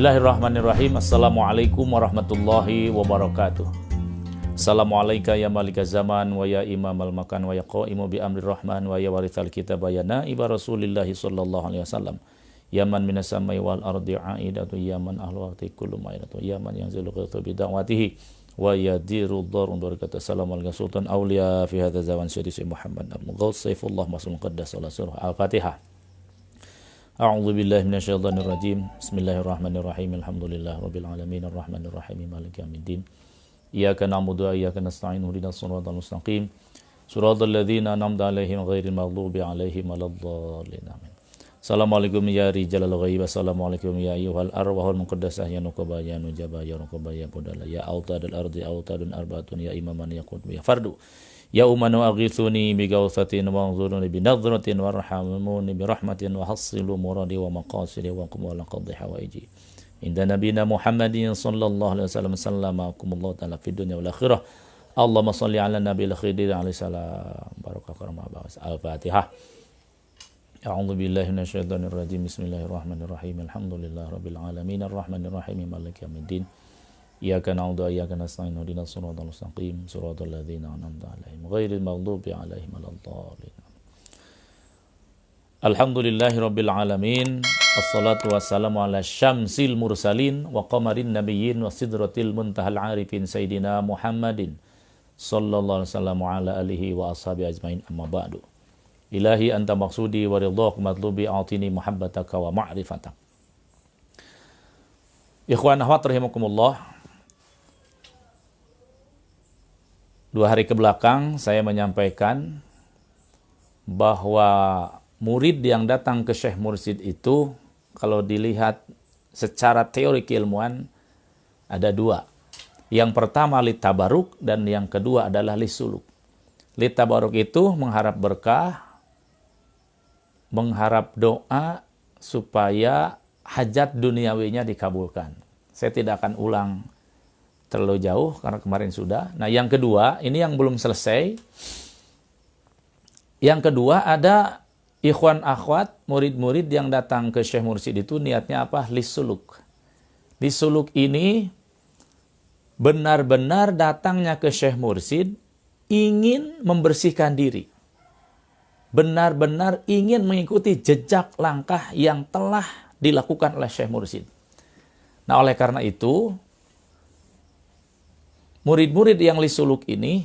Bismillahirrahmanirrahim. Assalamualaikum warahmatullahi wabarakatuh. Assalamualaikum ya malika zaman wa ya imam al-makan wa ya qaimu bi amri rahman wa ya warithal kitab wa ya naiba rasulillahi sallallahu alaihi wasallam. Ya man minas samai wal ardi aidatu ya man ahlu waqti kullu ma'idatu ya man yanzilu qithu bi da'watihi wa yadiru dharun barakatuh. Assalamualaikum sultan awliya fi hadha zaman syarisi Muhammad al-Mughawth Saifullah Masul Muqaddas surah Al-Fatihah. A'udzu billahi minasyaitonir rajim. Bismillahirrahmanirrahim. Alhamdulillah rabbil alamin arrahmanir rahim maliki yaumiddin. Iyyaka na'budu wa iyyaka nasta'in ihdinas siratal mustaqim. Siratal ladzina an'amta 'alaihim ghairil maghdubi 'alaihim waladdallin. Amin. Assalamualaikum ya rijalal ghaib. Assalamualaikum ya ayyuhal arwahul muqaddasah ya nuqaba ya nujaba ya nuqaba ya budala ya autadul ardi autadun arbaatun ya imaman ya qutb ya fardu. Ya umanu aghithuni bi gawthatin wa anzuruni bi nadratin warhamuni bi rahmatin wa hassilu muradi wa maqasidi wa qum wa laqadhi hawaiji. Inda nabiyina Muhammadin sallallahu alaihi wasallam sallamakumullah ta'ala fid dunya wal akhirah. Allahumma salli ala nabiyil khidir alaihi salam. Barakah karamah bawas. Al-Fatihah. A'udzu billahi minasyaitonir rajim. Bismillahirrahmanirrahim. Alhamdulillah rabbil alamin arrahmanir rahim maliki yaumiddin. Iyyaka na'budu wa iyyaka nasta'in ihdinas siratal mustaqim siratal ladzina an'amta 'alaihim ghairil maghdubi 'alaihim waladdallin. Alhamdulillahirabbil alamin. Assalatu wassalamu ala syamsil mursalin wa qamarin nabiyyin wa sidratil muntahal arifin sayidina Muhammadin sallallahu alaihi wasallam ala alihi wa ashabi ajmain amma ba'du. Ilahi anta maqsudi wa ridhaq matlubi a'tini muhabbataka wa ma'rifatak. Ikhwan akhwat rahimakumullah. 2 hari ke belakang saya menyampaikan bahwa murid yang datang ke Syekh Mursyid itu kalau dilihat secara teori keilmuan ada 2. Yang pertama litabaruk dan yang kedua adalah lisuluk. Litabaruk itu mengharap berkah, mengharap doa supaya hajat duniawinya dikabulkan. Saya tidak akan ulang terlalu jauh karena kemarin sudah. Nah, yang kedua, ini yang belum selesai. Yang kedua ada ikhwan akhwat, murid-murid yang datang ke Syekh Mursyid itu niatnya apa? Lisuluk. Lisuluk ini benar-benar datangnya ke Syekh Mursyid ingin membersihkan diri. Benar-benar ingin mengikuti jejak langkah yang telah dilakukan oleh Syekh Mursyid. Nah, oleh karena itu murid-murid yang lisuluk ini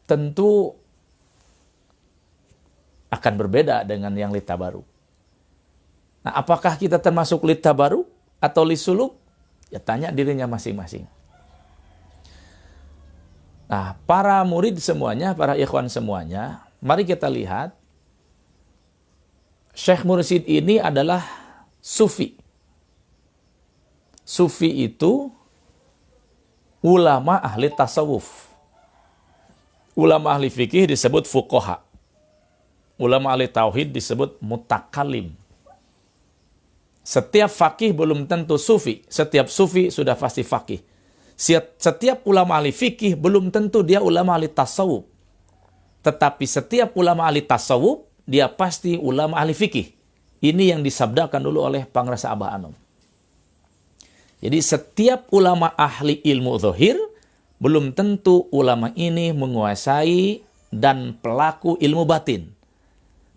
tentu akan berbeda dengan yang litabaruk. Nah, apakah kita termasuk litabaruk atau lisuluk? Ya tanya dirinya masing-masing. Nah, para murid semuanya, para ikhwan semuanya, mari kita lihat Syekh Mursyid ini adalah sufi. Sufi itu ulama ahli tasawuf. Ulama ahli fikih disebut fuqaha. Ulama ahli tauhid disebut mutakalim. Setiap fakih belum tentu sufi. Setiap sufi sudah pasti fakih. Setiap ulama ahli fikih belum tentu dia ulama ahli tasawuf. Tetapi setiap ulama ahli tasawuf dia pasti ulama ahli fikih. Ini yang disabdakan dulu oleh Pangrasa Abah Anom. Jadi setiap ulama ahli ilmu zahir belum tentu ulama ini menguasai dan pelaku ilmu batin.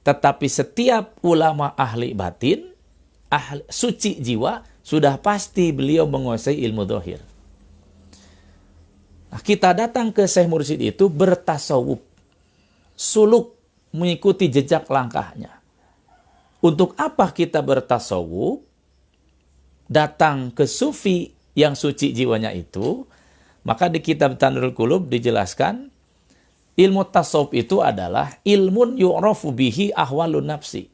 Tetapi setiap ulama ahli batin, ahli suci jiwa, sudah pasti beliau menguasai ilmu zahir. Nah, kita datang ke Syekh Mursyid itu bertasawuf, suluk, mengikuti jejak langkahnya. Untuk apa kita bertasawuf? Datang ke sufi yang suci jiwanya itu, maka di kitab Tanwirul Qulub dijelaskan ilmu tasawuf itu adalah ilmun yu'rafu bihi ahwalun nafsi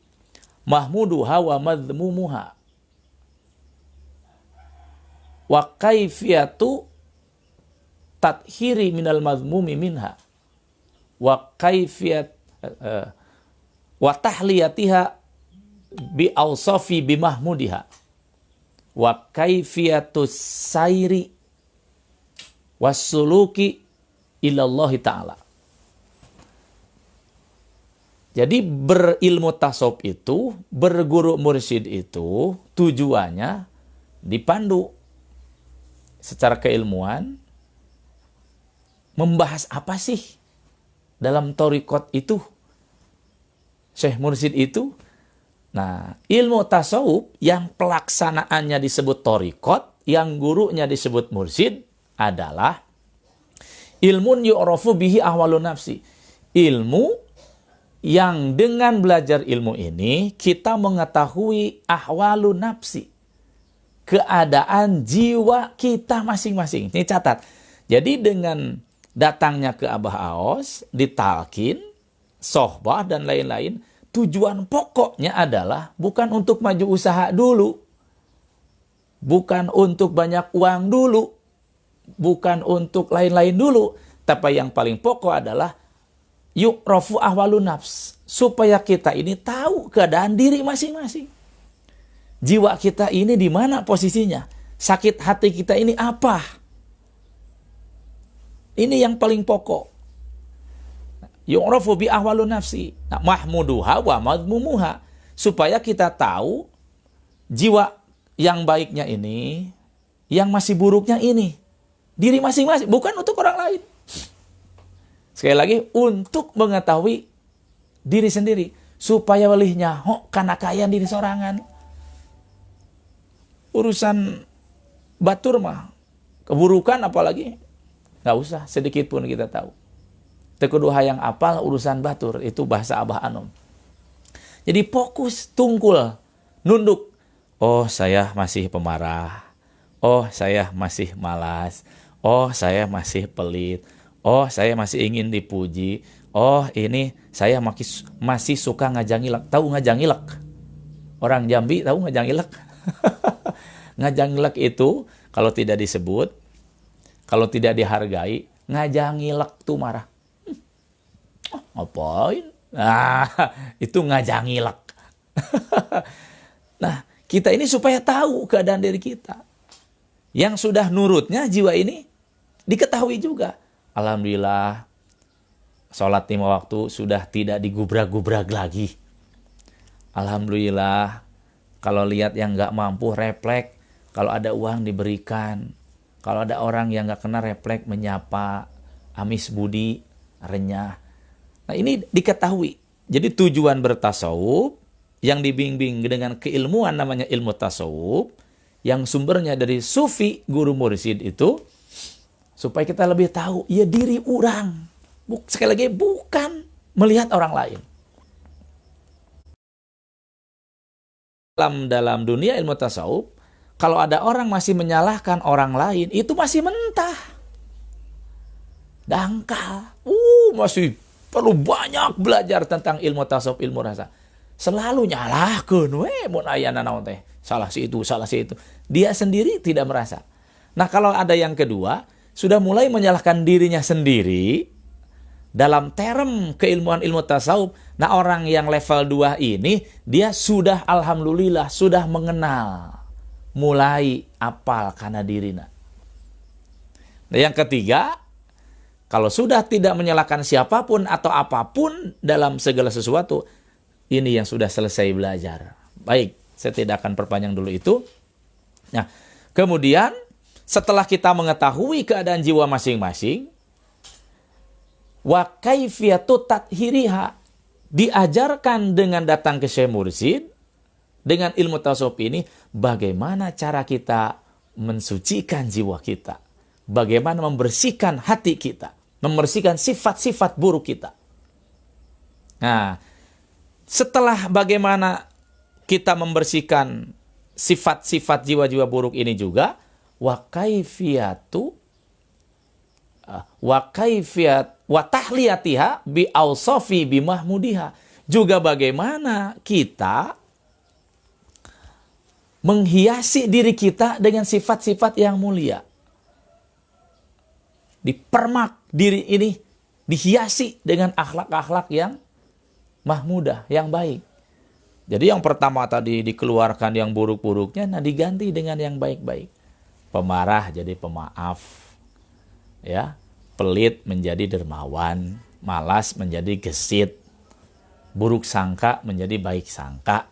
mahmuduha wa madhmumuha wa kaifiyatu tathiri minal madhmumi minha wa kaifiyat wa tahliyatiha bi awsafi bi mahmudiha wa kaifiyatus sairi wassuluki ilallahi ta'ala. Jadi berilmu tasawuf itu, berguru mursyid itu tujuannya dipandu secara keilmuan, membahas apa sih dalam thariqat itu, syekh mursyid itu. Nah, ilmu tasawuf yang pelaksanaannya disebut thariqat, yang gurunya disebut mursyid adalah ilmun yu'rafu bihi ahwalun nafsi. Ilmu yang dengan belajar ilmu ini kita mengetahui ahwalun nafsi, keadaan jiwa kita masing-masing. Ini catat. Jadi dengan datangnya ke Abah Aos, ditalkin, sohbah dan lain-lain, tujuan pokoknya adalah bukan untuk maju usaha dulu, bukan untuk banyak uang dulu, bukan untuk lain-lain dulu, tapi yang paling pokok adalah yu'rafu ahwalun nafs, supaya kita ini tahu keadaan diri masing-masing. Jiwa kita ini di mana posisinya? Sakit hati kita ini apa? Ini yang paling pokok. Yu'rafu bi ahwalun nafsi, mahmuduha wa madmumuha, supaya kita tahu jiwa yang baiknya ini, yang masih buruknya ini. Diri masing-masing, bukan untuk orang lain. Sekali lagi, untuk mengetahui diri sendiri. Supaya welihnya, kanakayan diri sorangan. Urusan batur mah, keburukan apalagi, nggak usah, sedikit pun kita tahu. Tekudu hayang apal urusan batur, itu bahasa Abah Anom. Jadi fokus, tungkul, nunduk. Oh, saya masih pemarah. Oh, saya masih malas. Oh, saya masih pelit. Oh, saya masih ingin dipuji. Oh, ini saya masih suka ngajangilek. Tahu ngajangilek? Orang Jambi tahu ngajangilek? Ngajangilek itu kalau tidak disebut, kalau tidak dihargai, ngajangilek tuh marah. Ngapain? Nah, itu ngajangilek. Nah, kita ini supaya tahu keadaan diri kita. Yang sudah nurutnya jiwa ini diketahui juga. Alhamdulillah, sholat 5 waktu sudah tidak digubrak-gubrak lagi. Alhamdulillah, kalau lihat yang nggak mampu refleks, kalau ada uang diberikan, kalau ada orang yang nggak kena refleks menyapa, amis budi, renyah. Nah, ini diketahui. Jadi tujuan bertasawuf yang dibimbing dengan keilmuan namanya ilmu tasawuf, yang sumbernya dari sufi guru mursyid itu, supaya kita lebih tahu, ya diri orang. Sekali lagi, bukan melihat orang lain. Dalam dunia ilmu tasawuf, kalau ada orang masih menyalahkan orang lain, itu masih mentah. Dangkal. Masih perlu banyak belajar tentang ilmu tasawuf, ilmu rasa. Selalu nyalahkan, mun aya nanaon teh. Salah si itu, salah si itu. Dia sendiri tidak merasa. Nah, kalau ada yang kedua, sudah mulai menyalahkan dirinya sendiri dalam term keilmuan ilmu tasawuf. Nah, orang yang level 2 ini, dia sudah alhamdulillah, sudah mengenal. Mulai apal karena dirinya. Nah, yang ketiga, kalau sudah tidak menyalahkan siapapun atau apapun dalam segala sesuatu, ini yang sudah selesai belajar. Baik, saya tidak akan perpanjang dulu itu. Nah, kemudian setelah kita mengetahui keadaan jiwa masing-masing, wa kaifiyatu tathiriha, diajarkan dengan datang ke Syekh Mursyid, dengan ilmu tasawuf ini, bagaimana cara kita mensucikan jiwa kita, bagaimana membersihkan hati kita, membersihkan sifat-sifat buruk kita. Nah, setelah bagaimana kita membersihkan sifat-sifat jiwa-jiwa buruk ini juga, wa tahliyatiha bi awsafi bi mahmudiha, juga bagaimana kita menghiasi diri kita dengan sifat-sifat yang mulia. Dipermak diri ini, dihiasi dengan akhlak-akhlak yang mahmudah, yang baik. Jadi yang pertama tadi dikeluarkan yang buruk-buruknya, nah diganti dengan yang baik-baik. Pemarah jadi pemaaf, ya, pelit menjadi dermawan, malas menjadi gesit, buruk sangka menjadi baik sangka,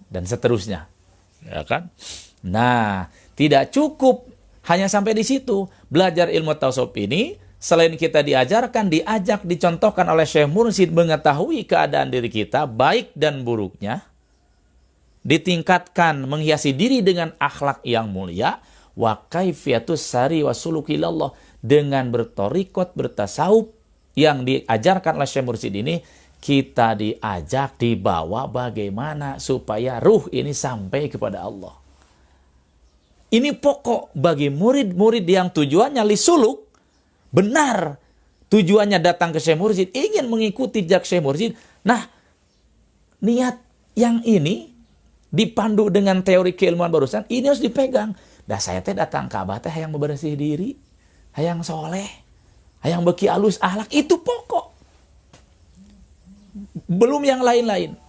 dan seterusnya. Ya kan? Nah, tidak cukup hanya sampai di situ. Belajar ilmu tasawuf ini, selain kita diajarkan, diajak, dicontohkan oleh Syekh Mursyid mengetahui keadaan diri kita, baik dan buruknya, ditingkatkan, menghiasi diri dengan akhlak yang mulia, wa kaifiyatus sari wa sulukilallah, dengan bertorikot, bertasawuf yang diajarkan oleh Syekh Mursyid ini, kita diajak, dibawa bagaimana supaya ruh ini sampai kepada Allah. Ini pokok bagi murid-murid yang tujuannya lisuluk, benar tujuannya datang ke Syekh Mursyid, ingin mengikuti jejak Syekh Mursyid. Nah, niat yang ini dipandu dengan teori keilmuan barusan, ini harus dipegang. Dah saya teh datang ke Abah teh hayang bebersih diri, hayang soleh, hayang beki alus ahlak, itu pokok. Belum yang lain-lain.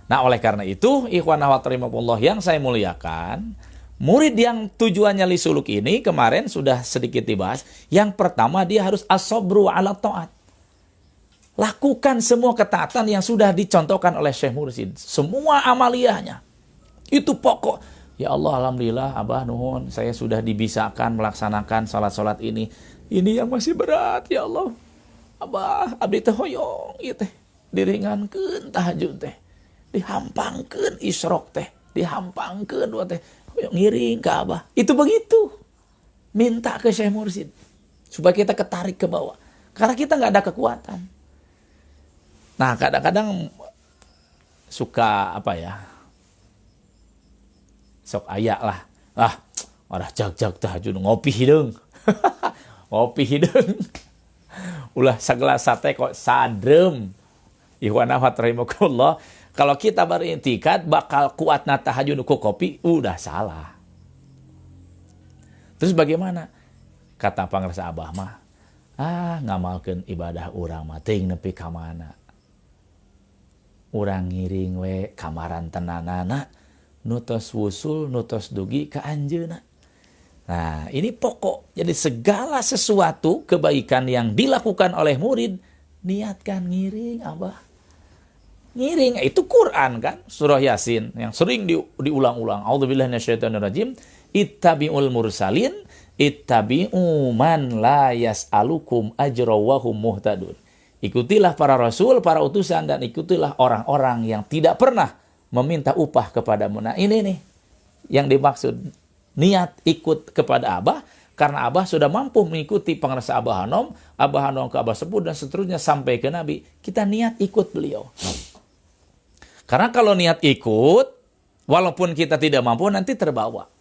Nah, oleh karena itu, ikhwan akhwat rahimakumullah yang saya muliakan, murid yang tujuannya lisuluk ini kemarin sudah sedikit dibahas. Yang pertama, dia harus as-sabru ala ta'at. Lakukan semua ketaatan yang sudah dicontohkan oleh Syekh Mursyid. Semua amaliyahnya. Itu pokok. Ya Allah, alhamdulillah, Abah nuhun, saya sudah dibisakan melaksanakan salat-salat ini. Ini yang masih berat, ya Allah. Abah, abdi teh hoyong, ieu teh. Diringankeun tahajud teh. Dihampangkeun isyrok teh. Dihampangkeun dua teh. Hoyong ngiring ke Abah. Itu begitu. Minta ke Syekh Mursyid. Supaya kita ketarik ke bawah. Karena kita nggak ada kekuatan. Nah, kadang-kadang suka apa ya? Sok ayak lah. Orang jag-jag tahajud ngopi hideung. Ngopi hideung. Ulah sagelas sate kok sadrem. Ikhwan akhwat rahimakumullah, kalau kita berintikad bakal kuatna tahajud ku kopi, udah salah. Terus bagaimana? Kata pangrasa Abah mah, ngamalkeun ibadah urang mah teuing nepi ka mana. Urang ngiring we kamaran tenanana, nutos wusul, nutos dugi ka anjeuna. Nah, ini pokok. Jadi segala sesuatu kebaikan yang dilakukan oleh murid, niatkan ngiring, Abah. Ngiring, itu Quran kan? Surah Yasin, yang sering diulang-ulang. A'udzubillahi minasyaitonirrajim. Ittabi'ul mursalin, ittabi'u man la yas'alukum ajra wa hum muhtadun. Ikutilah para rasul, para utusan, dan ikutilah orang-orang yang tidak pernah meminta upah kepadamu. Nah, ini nih yang dimaksud. Niat ikut kepada Abah, karena Abah sudah mampu mengikuti pengrasa Abah Hanom ke Abah Sepuh, dan seterusnya sampai ke Nabi. Kita niat ikut beliau. Karena kalau niat ikut, walaupun kita tidak mampu, nanti terbawa.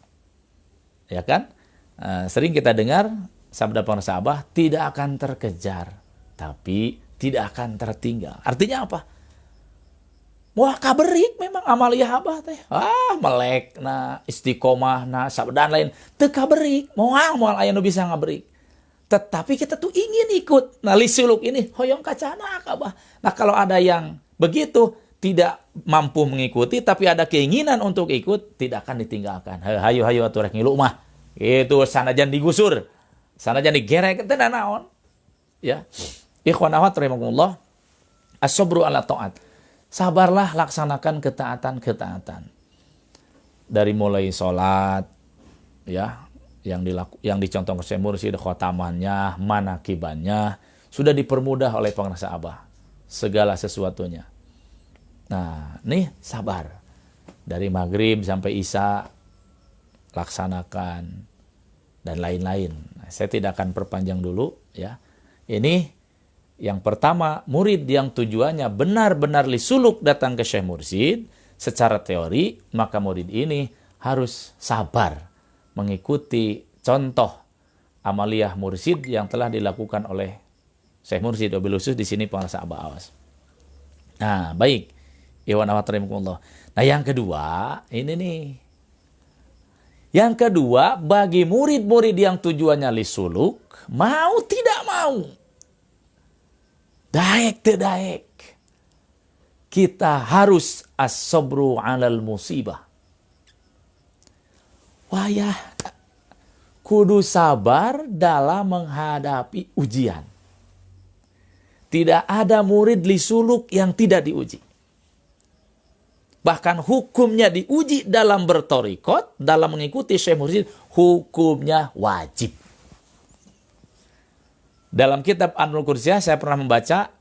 Ya kan? Sering kita dengar sabda pengrasa Abah, tidak akan terkejar, tapi tidak akan tertinggal. Artinya apa? Wah, kaberik memang amaliyah Abah teh. Melek na istiqomah na sabdan lain teu kaberik. Moal aya nu bisa ngaberik. Tetapi kita tuh ingin ikut. Nah, lisuluk ini hoyong kacana Abah. Nah, kalau ada yang begitu tidak mampu mengikuti tapi ada keinginan untuk ikut, tidak akan ditinggalkan. Hayu atuh rek ngilu mah. Itu sanajan digusur, sanajan digerek teh naon. Ya. Ikhwan akhwat rahimakumullah, as-sabru ala ta'at. Sabarlah laksanakan ketaatan-ketaatan. Dari mulai sholat, ya, yang dicontohkan Syekh Mursyid, khotamannya, manakibannya, sudah dipermudah oleh pengrasa Abah. Segala sesuatunya. Nah, nih sabar. Dari maghrib sampai isya, laksanakan, dan lain-lain. Nah, saya tidak akan perpanjang dulu, ya. Ini yang pertama, murid yang tujuannya benar-benar lisuluk datang ke Syekh Mursyid secara teori, maka murid ini harus sabar mengikuti contoh amaliyah mursyid yang telah dilakukan oleh Syekh Mursyid. Wabil khusus di sini pengrasa Abah Awas. Nah, baik. Ikhwan akhwat rahimakumullah. Nah, yang kedua, ini nih. Yang kedua, bagi murid-murid yang tujuannya lisuluk, mau tidak mau, daek teu daek, kita harus as-sabru 'alal musibah. Wayah kudu sabar dalam menghadapi ujian. Tidak ada murid li suluk yang tidak diuji. Bahkan hukumnya diuji dalam bertorikot, dalam mengikuti Syekh Mursyid, hukumnya wajib. Dalam kitab An-Nurul Qudsiyah saya pernah membaca,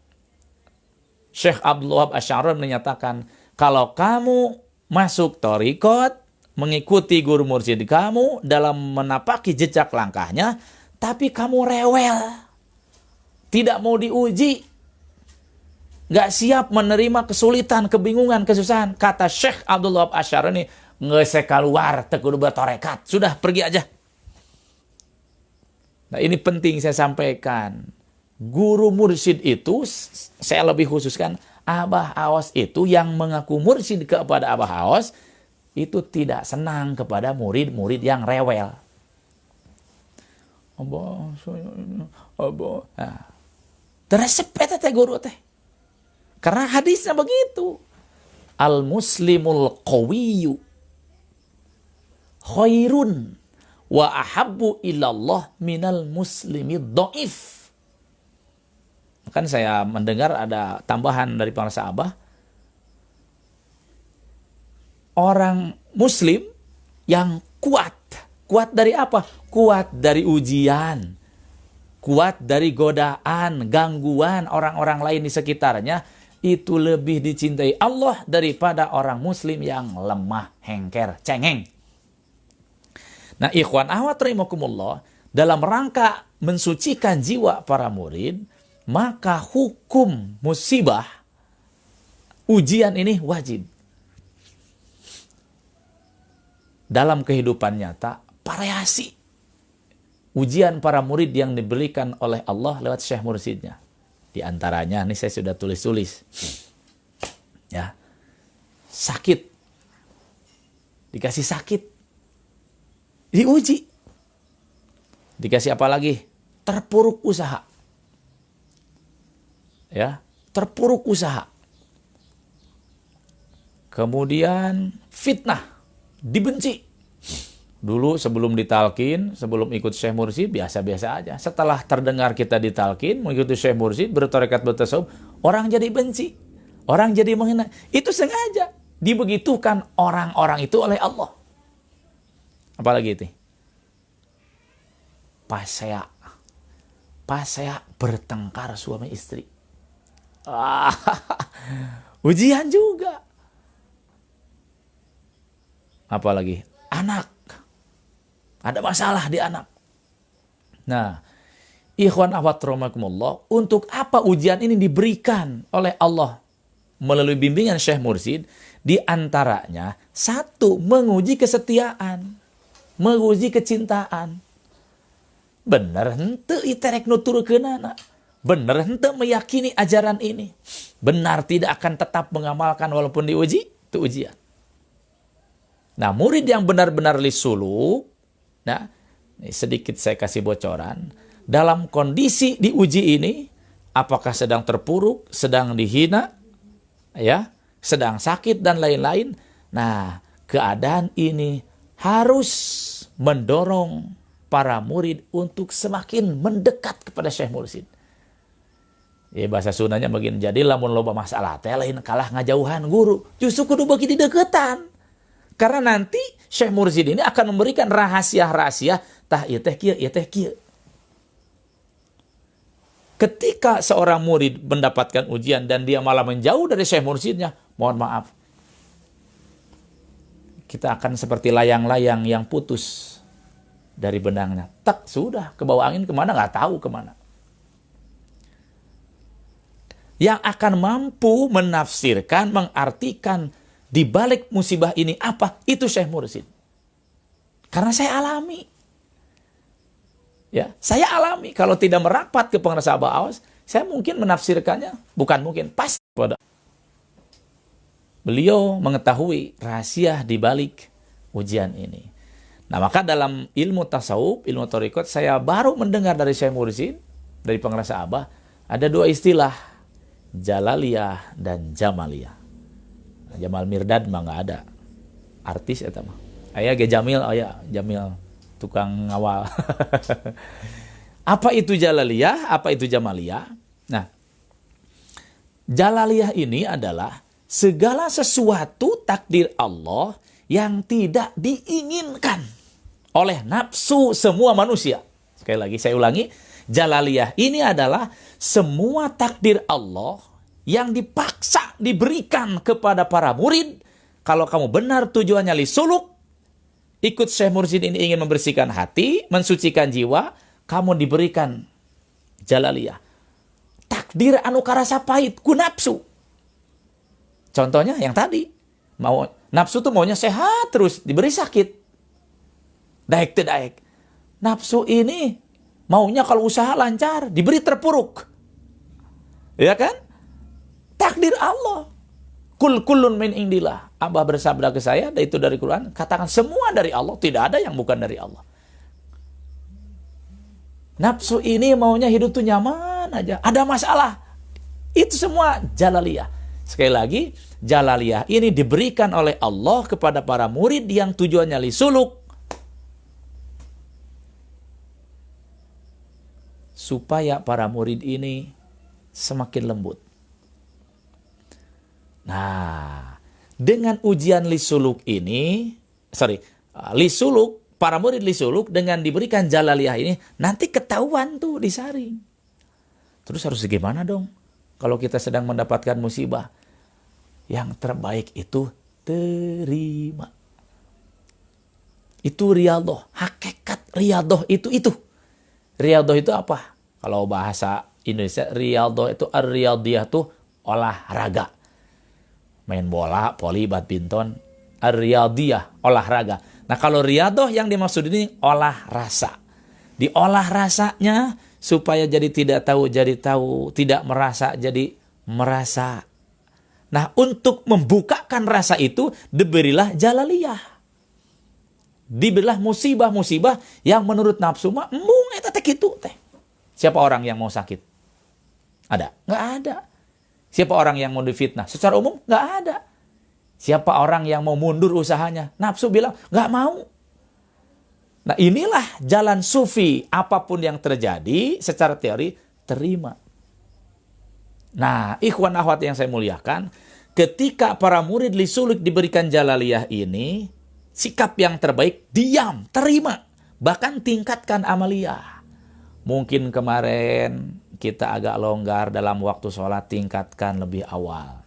Syekh Abdul Wahab Asy'ari menyatakan, kalau kamu masuk torikot, mengikuti guru mursyid kamu dalam menapaki jejak langkahnya, tapi kamu rewel, tidak mau diuji, gak siap menerima kesulitan, kebingungan, kesusahan. Kata Syekh Abdul Wahab Asy'ari ini, ngesek keluar, tekudu bertorekat. Sudah, pergi aja. Nah ini penting saya sampaikan. Guru mursyid itu, saya lebih khususkan, Abah Awas itu yang mengaku mursyid kepada Abah Awas, itu tidak senang kepada murid-murid yang rewel. Abah. Nah, teresepet teh guru teh. Karena hadisnya begitu. Al-muslimul qawiyyu khairun wa ahabbu ilallah minal muslimid dhaif. Kan saya mendengar ada tambahan dari para sahabat. Orang muslim yang kuat. Kuat dari apa? Kuat dari ujian. Kuat dari godaan, gangguan orang-orang lain di sekitarnya. Itu lebih dicintai Allah daripada orang muslim yang lemah, hengker, cengeng. Nah ikhwan ahwat rahimakumullah, dalam rangka mensucikan jiwa para murid, maka hukum musibah, ujian ini wajib. Dalam kehidupan nyata, variasi ujian para murid yang diberikan oleh Allah lewat Syekh Mursyidnya. Di antaranya, ini saya sudah tulis-tulis. Ya. Sakit. Dikasih sakit. Diuji. Dikasih apa lagi? Terpuruk usaha. Ya, terpuruk usaha. Kemudian fitnah, dibenci. Dulu sebelum ditalkin, sebelum ikut Syekh Mursyid, biasa-biasa aja. Setelah terdengar kita ditalkin, mengikuti Syekh Mursyid, bertarekat bertasawuf, orang jadi benci. Orang jadi menghina. Itu sengaja. Dibegitukan orang-orang itu oleh Allah. Apalagi itu? Pas saya bertengkar suami istri. Ujian juga. Apalagi? Anak. Ada masalah di anak. Nah, ikhwan akhwat rahimakumullah, untuk apa ujian ini diberikan oleh Allah melalui bimbingan Syekh Mursyid? Di antaranya, satu, menguji kesetiaan, menguji kecintaan. Bener henteu iterek nuturkeunana. Bener henteu meyakini ajaran ini. Benar tidak akan tetap mengamalkan walaupun diuji, itu ujian. Nah, murid yang benar-benar lisuluk, nah, ini sedikit saya kasih bocoran. Dalam kondisi diuji ini, apakah sedang terpuruk, sedang dihina, ya, sedang sakit dan lain-lain. Nah, keadaan ini harus mendorong para murid untuk semakin mendekat kepada Syekh Mursyid. Ya, bahasa Sundanya begini, jadi lamun loba masalah teh lain kalah ngajauhan guru, justru kudu bagi di deketan. Karena nanti Syekh Mursyid ini akan memberikan rahasia-rahasia, tah ieu teh kieu, ieu teh kieu. Ketika seorang murid mendapatkan ujian dan dia malah menjauh dari Syekh Mursyidnya, mohon maaf, kita akan seperti layang-layang yang putus dari benangnya. Tak, sudah, ke bawah angin kemana nggak tahu kemana. Yang akan mampu menafsirkan, mengartikan di balik musibah ini apa? Itu Syekh Mursyid. Karena saya alami. Ya, saya alami. Kalau tidak merapat ke pengrasa Abah Awas, saya mungkin menafsirkannya, bukan mungkin, pas pada. Beliau mengetahui rahasia di balik ujian ini. Nah, maka dalam ilmu tasawuf, ilmu thariqat, saya baru mendengar dari Syekh Mursyid, dari pengrasa Abah, ada dua istilah, Jalaliyah dan Jamaliyah. Jamal Mirdad mah nggak ada. Artis eta mah. Aya ge Jamil, aya Jamil tukang ngawal. Apa itu Jalaliyah? Apa itu Jamaliyah? Nah, Jalaliyah ini adalah segala sesuatu takdir Allah yang tidak diinginkan oleh nafsu semua manusia. Sekali lagi saya ulangi, Jalaliyah ini adalah semua takdir Allah yang dipaksa diberikan kepada para murid. Kalau kamu benar tujuannya lisuluk, ikut Syekh Mursyid ini ingin membersihkan hati, mensucikan jiwa, kamu diberikan Jalaliyah. Takdir anu karasa pahit ku nafsu. Contohnya yang tadi, mau nafsu tuh maunya sehat terus, diberi sakit. Daek teu daek. Nafsu ini maunya kalau usaha lancar, diberi terpuruk. Ya kan? Takdir Allah. Kullun min indillah. Abah bersabda ke saya, itu dari Quran, katakan semua dari Allah, tidak ada yang bukan dari Allah. Nafsu ini maunya hidup tuh nyaman aja. Ada masalah. Itu semua Jalaliyah. Sekali lagi, Jalaliyah ini diberikan oleh Allah kepada para murid yang tujuannya lisuluk. Supaya para murid ini semakin lembut. Nah, dengan ujian lisuluk ini, lisuluk, para murid lisuluk dengan diberikan Jalaliyah ini, nanti ketahuan tuh disaring. Terus harus gimana dong? Kalau kita sedang mendapatkan musibah, yang terbaik itu terima. Itu riyadhah, hakikat riyadhah itu. Riyadhah itu apa? Kalau bahasa Indonesia, riyadhah itu ar-riyadhiyah tuh olahraga. Main bola, voli, badminton, ar-riyadhiyah, olahraga. Nah, kalau riyadhah yang dimaksud ini olah rasa. Diolah rasanya supaya jadi tidak tahu jadi tahu, tidak merasa jadi merasa. Nah, untuk membukakan rasa itu diberilah Jalaliyah. Diberilah musibah-musibah yang menurut nafsu mah embung eta teh kitu teh. Siapa orang yang mau sakit? Ada? Enggak ada. Siapa orang yang mau difitnah? Secara umum enggak ada. Siapa orang yang mau mundur usahanya? Nafsu bilang enggak mau. Nah, inilah jalan sufi. Apapun yang terjadi secara teori terima. Nah, ikhwan akhwat yang saya muliakan, ketika para murid lisuluk diberikan Jalaliyah ini, sikap yang terbaik, diam, terima. Bahkan tingkatkan amaliyah. Mungkin kemarin kita agak longgar dalam waktu sholat, tingkatkan lebih awal.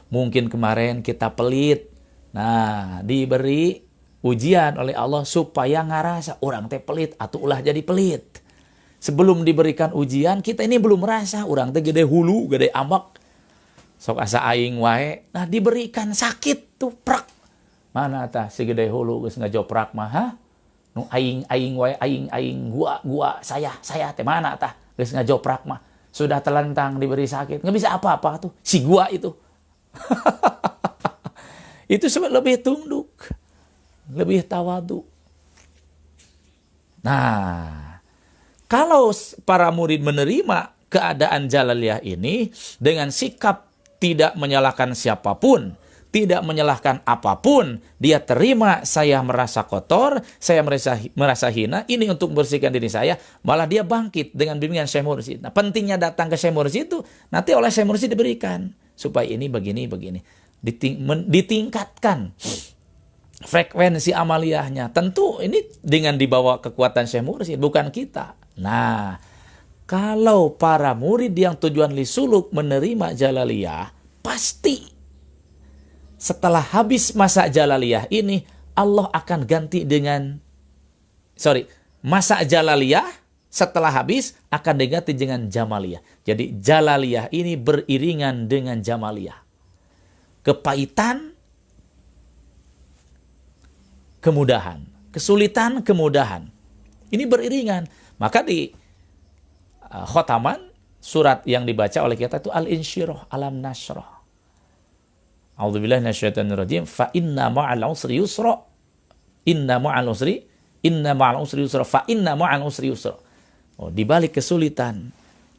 Mungkin kemarin kita pelit. Nah, diberi ujian oleh Allah supaya ngarasa, orang teh pelit, atau ulah jadi pelit. Sebelum diberikan ujian, kita ini belum merasa, orang teh gede hulu, gede ambak. Sok asa aing wae. Nah, diberikan sakit tuh, prak. Mana tah si gede hulu geus ngajoprak mah, ha? Nu aing wae, aing gua saya teh mana tah geus ngajoprak mah. Sudah telentang diberi sakit, enggak bisa apa-apa tuh si gua itu. Itu lebih tunduk, lebih tawadu. Nah, kalau para murid menerima keadaan Jalaliyah ini dengan sikap tidak menyalahkan siapapun, tidak menyalahkan apapun, dia terima, saya merasa kotor, saya merasa hina, ini untuk membersihkan diri saya, malah dia bangkit dengan bimbingan Syekh Mursyid. Nah, pentingnya datang ke Syekh Mursyid itu, nanti oleh Syekh Mursyid diberikan, supaya ini begini. Ditingkatkan frekuensi amaliyahnya. Tentu ini dengan dibawa kekuatan Syekh Mursyid, bukan kita. Nah, kalau para murid yang tujuan lisuluk menerima Jalaliyah, pasti setelah habis masa Jalaliyah ini, Allah akan ganti dengan, masa Jalaliyah setelah habis akan diganti dengan Jamaliyah. Jadi Jalaliyah ini beriringan dengan Jamaliyah. Kepahitan, kemudahan. Kesulitan, kemudahan. Ini beriringan. Maka di khotaman, surat yang dibaca oleh kita itu Al-Insyirah, Alam Nashrah. A'udzubillahi minasyaitonirrajim. Fa inna ma'al usri yusra. Inna ma'al usri yusra. Fa inna ma'al usri yusra. Oh, di balik kesulitan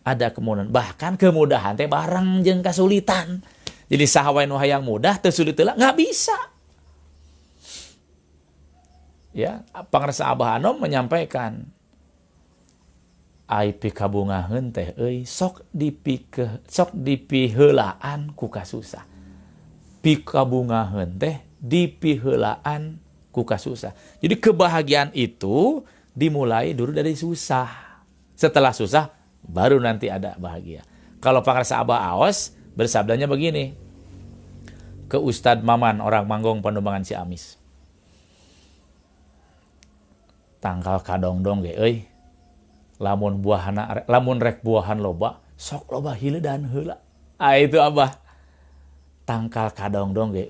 ada kemudahan. Bahkan kemudahan teh bareng jeung kesulitan. Jadi sahawain yang mudah teu sulit heula enggak bisa. Ya, Pangarsa Abah Anom menyampaikan, ai pikabungaheun teh sok dipiheulaan ku kasusah. Pikabungaheun teh dipiheulaan ku kasusah. Jadi kebahagiaan itu dimulai dulu dari susah. Setelah susah baru nanti ada bahagia. Kalau Pangarsa Abah Aos bersabdanya begini ke Ustadz Maman orang Manggong Pandombangan Ciamis. Tangkal kadongdong ge lamun rek buahan loba sok loba hileudaan heula. Itu Abah. Tangkal kadongdong ge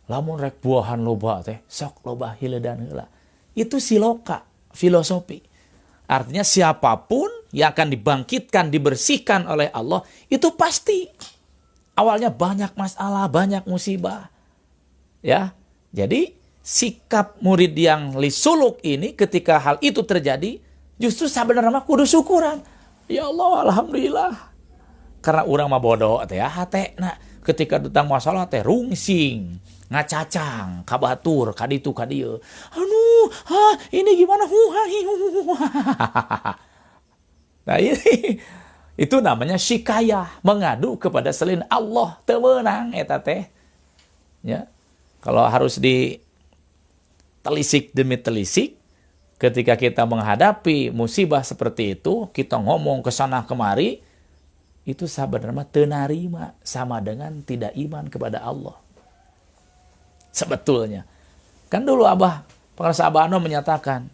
lamun rek buahan loba teh sok loba hileudaan heula. Itu siloka, filosofi. Artinya siapapun yang akan dibangkitkan, dibersihkan oleh Allah, itu pasti awalnya banyak masalah, banyak musibah. Ya. Jadi sikap murid yang lisuluk ini ketika hal itu terjadi, justru sebenarnya kudu syukuran. Ya Allah, alhamdulillah. Karena orang mah bodoh teh hatena ketika tentang masalah teh rungsing, ngacacang, kabatur, kaditu kadieu. Ini gimana? Nah ini itu namanya syikayah, mengadu kepada selain Allah, teu meunang eta teh. Ya. Kalau harus ditelisik demi telisik, ketika kita menghadapi musibah seperti itu, kita ngomong ke sana kemari, itu sebenarnya teu narima, sama dengan tidak iman kepada Allah. Sebetulnya. Kan dulu Pangarsa Abah Ano menyatakan,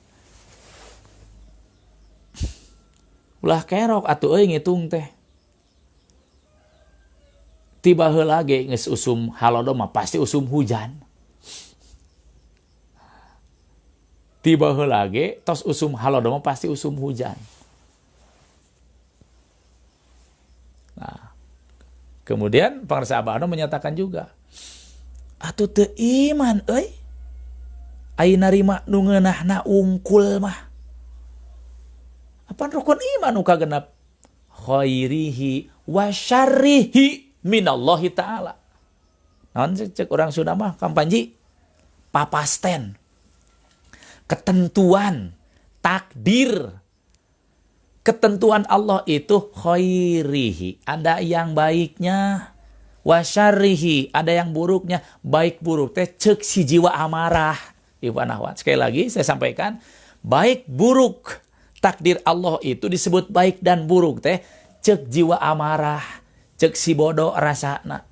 ulah kerok atuh ngitung teh. Tiba heula ge geus usum halodo mah pasti usum hujan. Tiba heula ge tos usum halodo mah pasti usum hujan. Nah, kemudian Pangarsa Abah Ano menyatakan juga, atuh teu iman ai narima nu ngeunahna ungkul mah. Apa rukun iman nu kagenep? Khairihi wa syarrihi minallahi ta'ala. Naon cek orang Sunda mah kampanji? Papasten. Ketentuan, takdir. Ketentuan Allah itu khairihi, ada yang baiknya, wa syarrihi, ada yang buruknya. Baik buruk teh cek si jiwa amarah. Ibu Anahwat, sekali lagi saya sampaikan, baik buruk takdir Allah itu disebut baik dan buruk teh cek jiwa amarah, cek si bodoh rasana.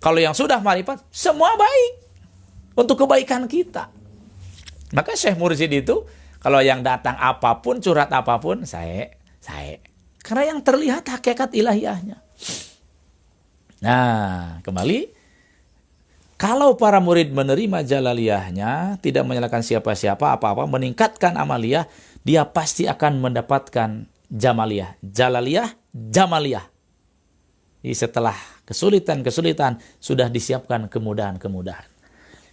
Kalau yang sudah marifat semua baik untuk kebaikan kita. Maka Syekh Mursyid itu kalau yang datang apapun, curhat apapun, saya karena yang terlihat hakikat ilahiyahnya. Nah, kembali, kalau para murid menerima jalaliyahnya, tidak menyalahkan siapa-siapa, apa-apa, meningkatkan amaliyah, dia pasti akan mendapatkan jamaliyah. Jalaliyah, jamaliyah. Jadi setelah kesulitan-kesulitan, sudah disiapkan kemudahan-kemudahan.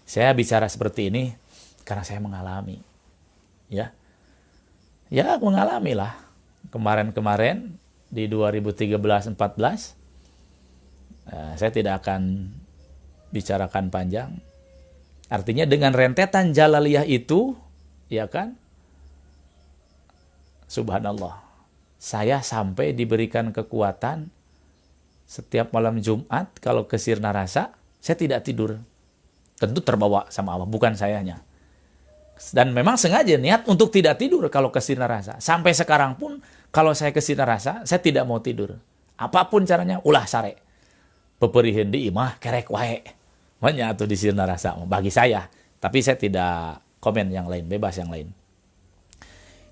Saya bicara seperti ini karena saya mengalami. Ya, mengalami lah. Kemarin-kemarin di 2013-14, saya tidak akan bicarakan panjang. Artinya dengan rentetan jalaliyah itu, ya kan, subhanallah, saya sampai diberikan kekuatan setiap malam Jumat kalau ke Sirna Rasa, saya tidak tidur. Tentu terbawa sama Allah, bukan sayanya. Dan memang sengaja niat untuk tidak tidur kalau ke Sirna Rasa. Sampai sekarang pun kalau saya ke Sirna Rasa, saya tidak mau tidur. Apapun caranya, ulah sare. Peperiheun di imah kerek wae. Banyak tuh di Sirna Rasa bagi saya. Tapi saya tidak komen yang lain, bebas yang lain.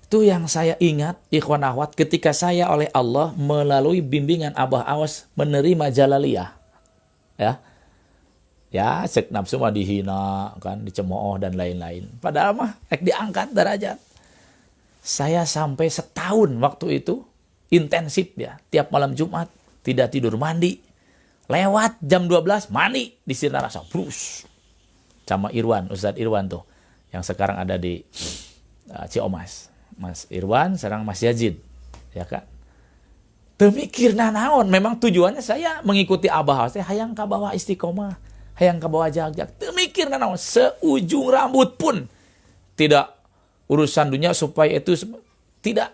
Itu yang saya ingat, ikhwan akhwat, ketika saya oleh Allah melalui bimbingan Abah Aos menerima jalaliyah. Ya, cek nafsu mah dihina, kan, dicemooh dan lain-lain. Padahal mah diangkat derajat. Saya sampai setahun waktu itu intensif ya, tiap malam Jumat tidak tidur, mandi. Lewat jam 12 mandi di Sirna Rasa. Brus. Sama Irwan, Ustadz Irwan tuh yang sekarang ada di Ciomas. Mas Irwan, sekarang Mas Yazid, ya kan. Teu mikir naon, memang tujuannya saya mengikuti Abah Aos teh hayang ka bawah istiqomah, hayang ka bawah jagjag. Teu mikir naon, seujung rambut pun tidak urusan dunia supaya itu tidak.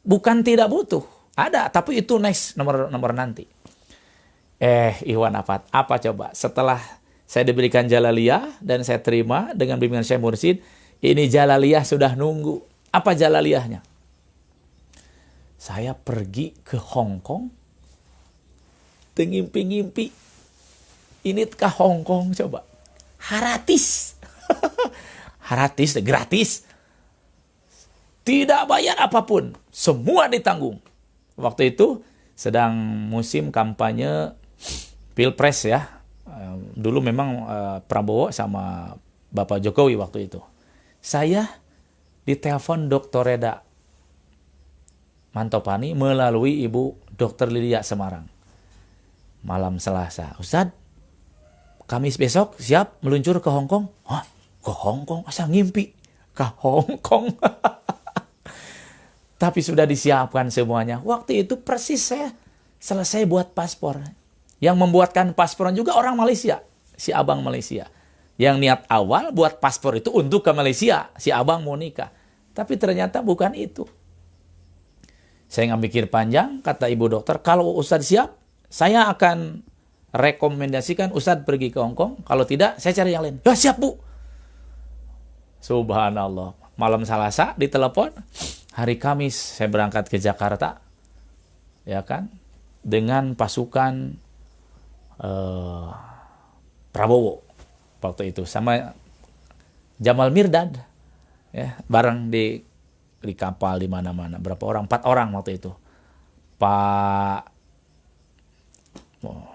Bukan tidak butuh. Ada, tapi itu next, nomor nanti. Ikhwan Afat, apa coba? Setelah saya diberikan Jalaliyah dan saya terima dengan bimbingan Syekh Mursyid, ini Jalaliyah sudah nunggu. Apa Jalaliyahnya? Saya pergi ke Hong Kong, ngimpi-ngimpi. Ini ke Hong Kong coba. Haratis. Haratis, gratis. Tidak bayar apapun. Semua ditanggung. Waktu itu sedang musim kampanye Pilpres ya. Dulu memang Prabowo sama Bapak Jokowi waktu itu. Saya ditelepon Dr. Reda Mantopani melalui Ibu Dr. Lydia Semarang. Malam Selasa. Ustadz, Kamis besok siap meluncur ke Hong Kong? Hah? Ke Hong Kong? Asal ngimpi. Ke Hong Kong. Tapi sudah disiapkan semuanya. Waktu itu persis saya selesai buat paspor. Yang membuatkan paspor juga orang Malaysia. Si abang Malaysia. Yang niat awal buat paspor itu untuk ke Malaysia. Si abang mau nikah. Tapi ternyata bukan itu. Saya nggak mikir panjang. Kata ibu dokter, kalau Ustadz siap, saya akan rekomendasikan Ustadz pergi ke Hong Kong. Kalau tidak, saya cari yang lain. Ya siap bu. Subhanallah. Malam Selasa ditelepon. Hari Kamis saya berangkat ke Jakarta. Ya kan. Dengan pasukan Prabowo waktu itu sama Jamal Mirdad ya, bareng di kapal di mana-mana. Berapa orang? 4 orang waktu itu.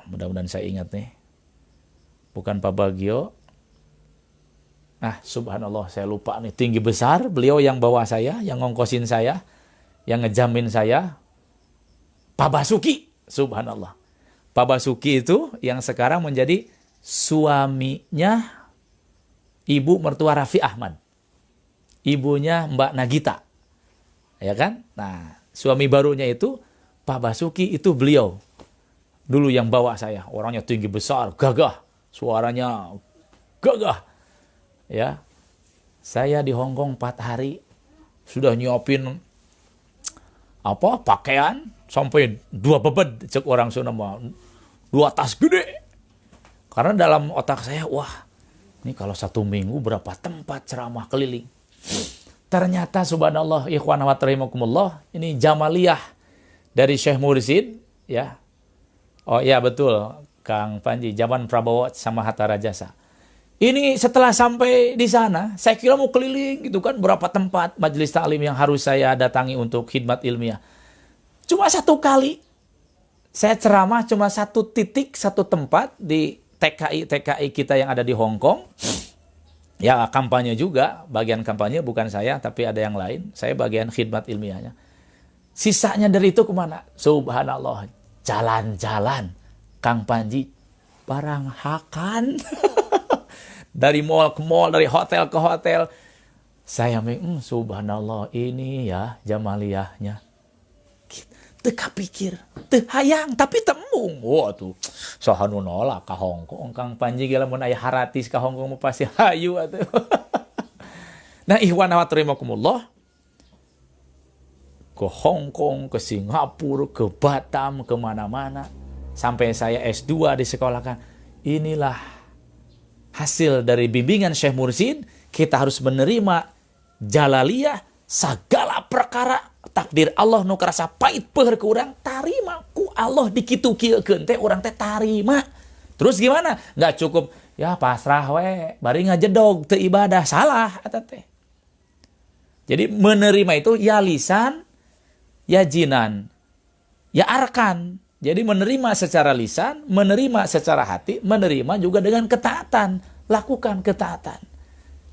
Mudah-mudahan saya ingat nih. Bukan Pak Bagio. Subhanallah saya lupa nih. Tinggi besar, beliau yang bawa saya, yang ngongkosin saya, yang ngejamin saya. Pak Basuki. Subhanallah. Pak Basuki itu yang sekarang menjadi suaminya ibu mertua Raffi Ahmad. Ibunya Mbak Nagita. Ya kan? Nah, suami barunya itu Pak Basuki itu beliau. Dulu yang bawa saya. Orangnya tinggi besar, gagah. Suaranya gagah. Ya. Saya di Hong Kong 4 hari sudah nyiapin pakaian sampai 2 bebed cek orang Sunda mah. 2 tas gede. Karena dalam otak saya, wah, ini kalau 1 minggu berapa tempat ceramah keliling. Ternyata subhanallah, ikhwan wa rahimakumullah, ini Jamaliyah dari Syekh Mursyid, ya. Oh iya betul, Kang Panji, zaman Prabowo sama Hatta Rajasa. Ini setelah sampai di sana, saya kira mau keliling gitu kan, berapa tempat majelis taklim yang harus saya datangi untuk khidmat ilmiah. Cuma 1 kali. Saya ceramah cuma 1 titik, 1 tempat di TKI kita yang ada di Hong Kong. Ya kampanye juga, bagian kampanye bukan saya, tapi ada yang lain. Saya bagian khidmat ilmiahnya. Sisanya dari itu kemana? Subhanallah, jalan-jalan. Kang Panji, barang hakan. Dari mall ke mall, dari hotel ke hotel. Saya subhanallah, ini ya Jamaliyahnya. Teka pikir, hayang tapi tembung. Wah tuh, sahanu nolak ke Hong Kong. Kang Panji gila mun aya haratis ke Hong Kong pasti hayu atuh. Nah, ikhwan wa rahimakumullah, ke Hong Kong, ke Singapura, ke Batam, ke mana-mana. Sampai saya S2 disekolahkan. Inilah hasil dari bimbingan Syekh Mursyid. Kita harus menerima Jalaliyah, segala perkara takdir Allah nu karasa pait peueur ke urang, tarima ku Allah dikitu kieukeun teh urang teh tarima. Terus gimana? Nggak cukup ya pasrah we, bari ngajedog teu ibadah, salah eta teh. Jadi menerima itu ya lisan, ya jinan, ya arkan. Jadi menerima secara lisan, menerima secara hati, menerima juga dengan ketaatan, lakukan ketaatan.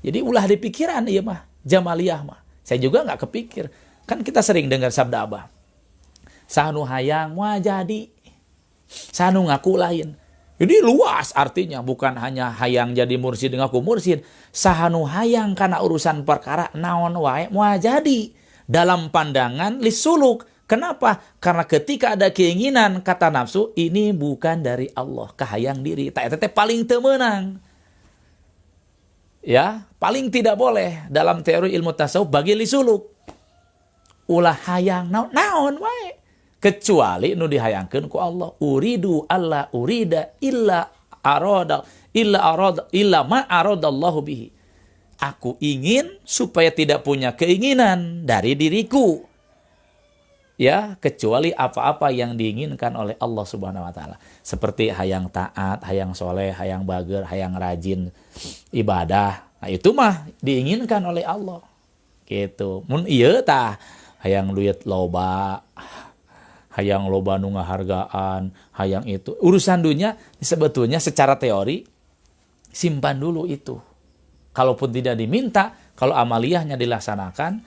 Jadi ulah di pikiran ieu mah, Jamaliyah mah. Saya juga nggak kepikir. Kan kita sering dengar sabda Abah. Sanu hayang wah jadi. Sanu ngaku lain. Jadi luas artinya. Bukan hanya hayang jadi mursyid ngaku mursyid. Sanu hayang karena urusan perkara naon wae wah jadi. Dalam pandangan lisuluk. Kenapa? Karena ketika ada keinginan kata nafsu. Ini bukan dari Allah. Kahayang diri. Tak paling temenang. Ya, paling tidak boleh dalam teori ilmu tasawuf bagi lisuluk. ulah hayang naon wae kecuali nu dihayangkeun ku Allah. Uridu alla urida illa ma aradallahu bihi. Aku ingin supaya tidak punya keinginan dari diriku, ya, kecuali apa-apa yang diinginkan oleh Allah Subhanahu wa taala. Seperti hayang taat, hayang soleh, hayang bager, hayang rajin ibadah. Nah, itu mah diinginkan oleh Allah. Gitu. Mun ieu tah hayang duit loba, hayang loba nu ngahargaan, hayang itu. Urusan dunia sebetulnya secara teori simpan dulu itu. Kalaupun tidak diminta, kalau amaliyahnya dilaksanakan,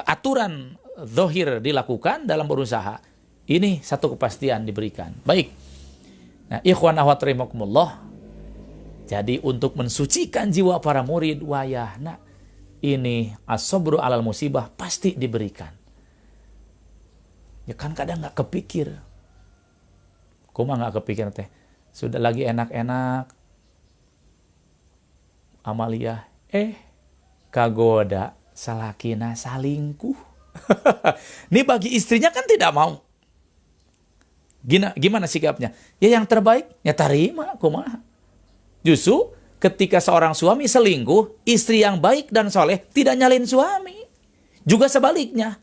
aturan zahir dilakukan dalam berusaha, ini satu kepastian diberikan. Baik. Nah, ikhwan akhwat rahimakumullah. Jadi untuk mensucikan jiwa para murid wayahna ini as-sabru alal musibah pasti diberikan. Ya kan kadang nggak kepikir. Kumaha nggak kepikir teh. Sudah lagi enak-enak amaliyah, kagoda salakina salingkuh. Ini bagi istrinya kan tidak mau. Gimana sikapnya? Ya yang terbaik, ya terima, kumaha. Justru ketika seorang suami selingkuh, istri yang baik dan soleh tidak nyalin suami. Juga sebaliknya.